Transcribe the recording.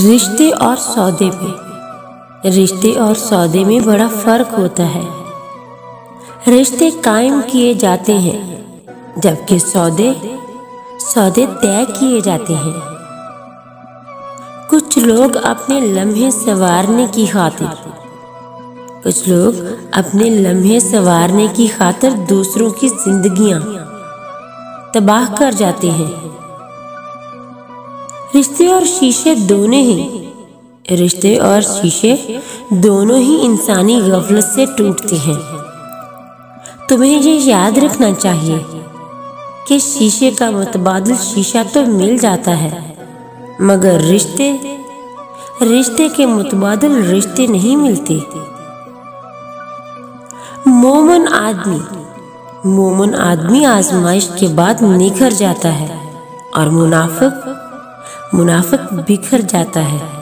रिश्ते और सौदे में बड़ा फर्क होता है। रिश्ते कायम किए जाते हैं जबकि सौदे तय किए जाते हैं। कुछ लोग अपने लम्हे संवारने की खातिर दूसरों की जिंदगियां तबाह कर जाते हैं। रिश्ते और शीशे दोनों ही इंसानी गफलत से टूटते हैं। तुम्हें ये याद रखना चाहिए कि शीशे का मुतबादिल शीशा तो मिल जाता है, मगर रिश्ते के मुतबादिल रिश्ते नहीं मिलते। मोमन आदमी आजमाइश के बाद निखर जाता है और मुनाफिक बिखर जाता है।